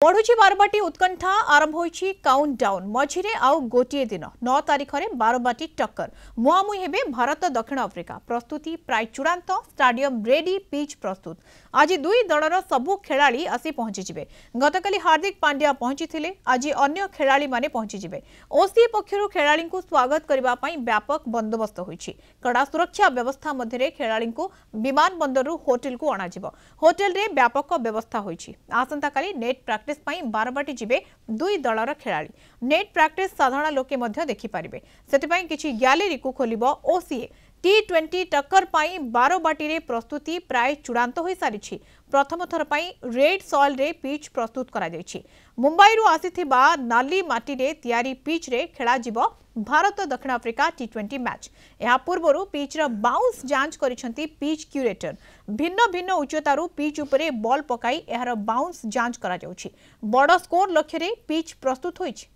बढ़ुची बारबाटी उत्कंठा आरंभ होईची काउंटडाउन मझिरे आउ गोटे दिन 9 तारिख में बारबाटी टक्कर मुहामुही हेबे भारत दक्षिण अफ्रिका प्रस्तुति प्राय चूड़ांत स्टाडियम रेडी पिच प्रस्तुत आज दुई दलर सबु खेलाड़ी आसी पहुंचीजिबे गतकाली हार्दिक पांड्या पहुंची आज अन्य खेलाड़ी माने पहुंचीजिबे ओसीए पक्षरु खेलाड़ी को स्वागत करबा पई व्यापक बंदोबस्त होईची कड़ा सुरक्षा व्यवस्था मध्यरे खेलाड़ी को विमान बंदरु होटल को अणाजिबो होटल रे व्यापक व्यवस्था होईची आसंता काली नेट प्रैक्टिस पई बारबाटी जिबे दुई दलर खेलाड़ी नेट प्रैक्टिस साधारण लोके मध्य देखि पारिबे सेति किछि गैलरी को खोलिबो ओसीए T20 टक्कर पाई बारबाटी रे प्रस्तुति प्राय चूड़ांत हो सारी प्रथम थर पाई रेड सॉइल रे पिच प्रस्तुत करा जायछि मुंबई रु आसीथिबा नाली माटी रे तयारी पिच रे खेला जिवो भारत दक्षिण अफ्रिका T20 मैच या पूर्वरु पिच र बाउंस जांच करिसंती पिच क्यूरेटर भिन्न भिन्न उच्चतारु पिच उपरे बॉल पकाई एहार बाउंस जांच करा जाउछि बड़ स्कोर लक्ष्य रे पिच प्रस्तुत होइछि।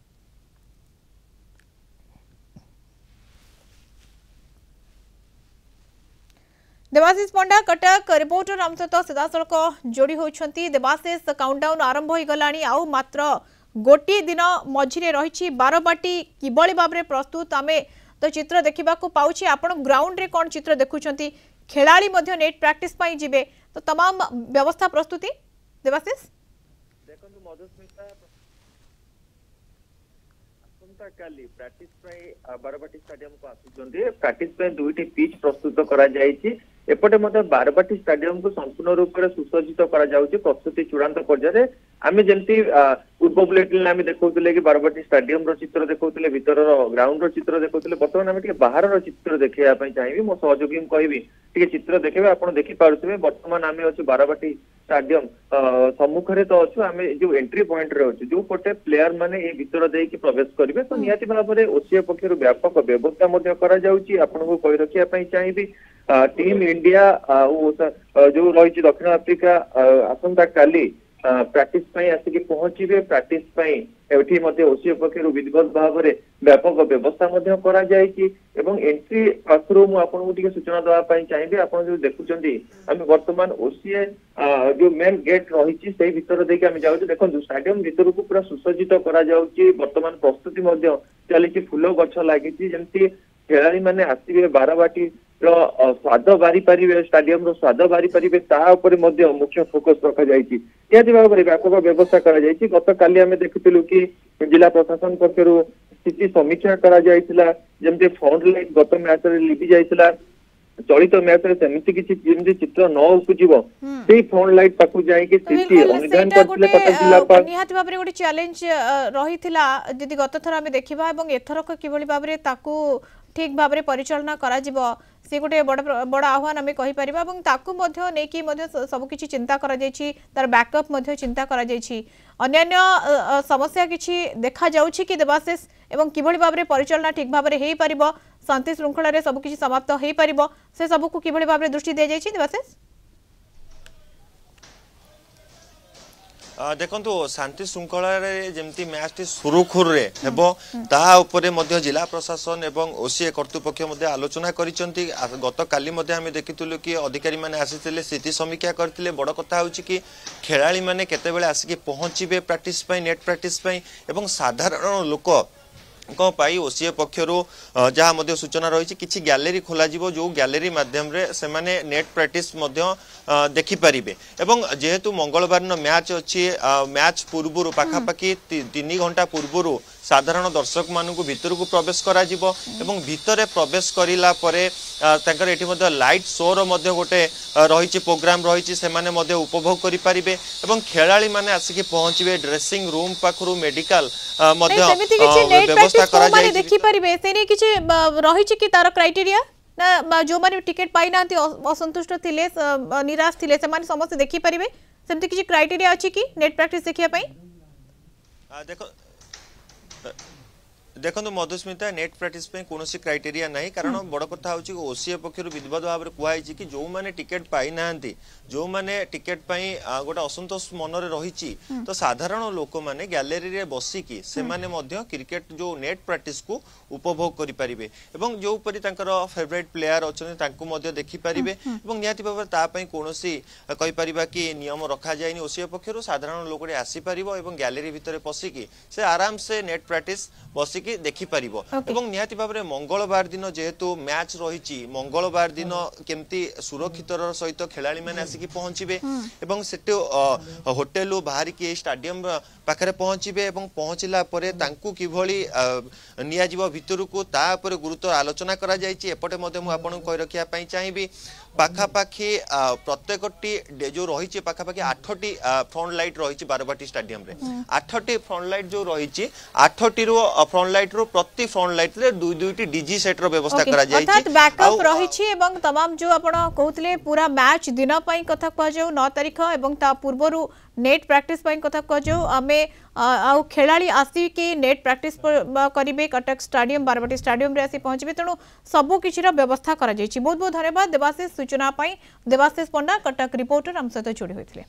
देवाशीष पंडा कटक रिपोर्टर आम सहित सीधासख जोड़ी होती देवाशीष काउंटडाउन आरंभ हो गलानी आउ मात्र गोटे दिन मझिरे रही बारबाटी किभली भाव में प्रस्तुत आमे तो चित्र देखा पाउछि आपण ग्राउंड रे कौन चित्र देखुछंती खेलाड़ी मध्य नेट प्रैक्टिस पाई जिबे तो तमाम व्यवस्था प्रस्तुति देवाशीष देखंतु मधुस्मिता काली प्रैक्टिस बारबाटी स्टाडियम को आसुचंती प्रैक्टिस दुईटी पिच प्रस्तुत करा जायछि एपटे मते बारबाटी स्टाडियम को संपूर्ण रूप से सुसज्जित करा जाउछि प्रस्तुति चूड़ांत पर्याय आमे जेमती पूर्व बुलेटिन आमे देखौतले कि बारबाटी स्टाडियम रो चित्र देखौतले भीतर ग्राउंड रो चित्र देखौतले वर्तमान आमे टिके बाहर रो चित्र देखिया पई चाहिबी मो सहयोगी कहबी टिके चित्र देखबे आपण देखि पारुथिबे वर्तमान आमे अछि बारबाटी स्टाडियम सम्मुखरे तो अच्छु आमे जो एंट्री पॉइंट रे अछि जो पटे प्लेयर माने ए भीतर देई कि प्रवेश करिवे तो नियाति भाबरे ओसीए पक्षरु व्यापक व्यवस्था मध्ये करा जाउछि आपण को कहि रखिया पई चाहिबी टीम इंडिया जो रही दक्षिण अफ्रिका आसंता काली प्रैक्टिस आसिक पहुंचे प्रैक्टिस ओसीए पक्षर विधिवत भाव में व्यापक व्यवस्था करा एंट्री पाखु मुझे सूचना देवाई चाहिए आप जो देखुं आम बर्तमान ओसीए जो मेन गेट रही से भीतर देखिए जाऊँ देखो स्टाडियम भीतर को पूरा सुसज्जित करा बर्तमान प्रस्तुति चली फूल गछ लगी जमी खेलाड़ी मैंने आसवे बारबाटी स्वाद बारी पारे स्टाडियम स्वाद बारी पारे मुख्य फोकस रखा जाती भाव में व्यापक व्यवस्था गत काली आम देखुलु कि जिला प्रशासन पक्षर स्थिति समीक्षा करमती फ्रंट लाइट गत मैच लिभि जाइए चलित मैच सेमती किसी चित्र न उपजीव से फ्रंट लाइट पाखु जाइए स्थिति अनुधान करथिले कटक जिलापाल निहाती भाबरे गोटे चैलेंज रहिथिला जदि गत थर आमे देखिबा एवं एथरक किभली भाबरे ताकू ठीक भाव में परिचालना करा जिवो से गोटे बड़ आह्वान आम कहीपर सबकि चिंता तार बैकअप चिंता अन्य समस्या किसी देखा जाउछि कि देवाशीष एवं किभली भाव में परिचालना ठीक भाव में हो पार शांति श्रृंखला सबकि समाप्त हो पार से सबको किभली भाव में दृष्टि दी जाइछि देवाशीष देखो शांति श्रृंखला जमती मैच टी सुरुखुर ता जिला प्रशासन एवं ओसीए कर्तृपक्ष आलोचना करिसेंती गत काली आम देखिलु कि अधिकारी मैंने आसी स्थिति समीक्षा करते बड़ कथा हूँ कि खेलाड़ी मैंने केतेबेले आसिक पहुँचे प्रैक्टिस नेट प्रैक्टिस एवं साधारण लोक ओसीए पक्षरु जहाँ सूचना रही कि गैलरी खोल जो गैलरी माध्यम से माने नेट प्रैक्टिस देखिपारे एवं जेहेतु मंगलवार मैच अच्छी मैच पूर्व पाखापाखि 3 घंटा पूर्व साधारण दर्शक मानू भीतर को प्रवेश करा एवं भितर प्रवेश करिला परे लाइट शो रो गोटे रही प्रोग्राम रही से उपभोग करें एवं खेलाड़ी मैंने आसिक पहुँचे ड्रेसिंग रूम पाखु मेडिकल व्यवस्था करा देखि परिबे सेने किछि रही कि तार क्राइटेरिया ना जो माने टिकट पाई नांती असंतुष्ट थिले निराश थिले से माने समस्त देखि परिबे सेमति किछि क्राइटेरिया अछि कि नेट प्रैक्टिस देखिया पई देखो देखो मधुस्मिता नेट प्रैक्टिस कौन क्राइटेरिया ना कारण बड़ कथा हूँ ओसीए पक्षर विधिवत भाव में कहुई कि जो मैंने टिकेट पाई ना जो मैंने टिकेट गोटे असंतोष मनरे रही तो साधारण लोक मैंने गैलेरी रे बसिकी से क्रिकेट जो नेट प्रैक्टिस को उपभोग करें और जो फेवरेट प्लेयर अच्छा देखिपारे निहती भाव कौन कहीपर कि नियम रखा जाए ओसीए पक्षर साधारण लोक आसीपर और गैलेरी भितर पशिकी से आराम से नेट प्रैक्टिस बसिकी देखिपर निहती भाव में मंगलवार दिन जेहेतु मैच रही मंगलवार दिन केमती सुरक्षित सहित खेलाड़ी मैंने आसिक पहुंचे होटेल बाहर के स्टाडियम पाखे पहुंचे पहुंचला किभली नियाजिबो भितर को तापर गुरुत्व आलोचना करा जायछि एपटे मधे मु आपन कहि रखिया पई चाहिबी पाखापाखि प्रत्येकटी जो रही पाखापाखि 8टी फ्रंट लाइट रही बारबाटी स्टाडियम रे 8टी फ्रंट लाइट जो रही 8टी रो फ्रंट लाइट रो प्रति फ्रंट लाइट रे दुईटी डीजी सेट रो व्यवस्था करा जायछि अर्थात बैकअप रही एवं तमाम जो आपण कहउतले पूरा मैच दिन पई कथा कह जाऊ 9 तारिख एवं ता पूर्वरु नेट प्रैक्टिस पई कथा कह जाऊ आमे आउ खेलाड़ी आसी कि नेट प्रैक्टिस करिवे कटक स्टाडियम बारबाटी स्टाडियम रे आसी पहुंचबे तेणु सबु किछि रो व्यवस्था करा जायछि। बहुत बहुत धन्यवाद देवाशीष सूचना पई। देवाशीष पंडा कटक रिपोर्टर हम सहित जोड़ी होइथिले।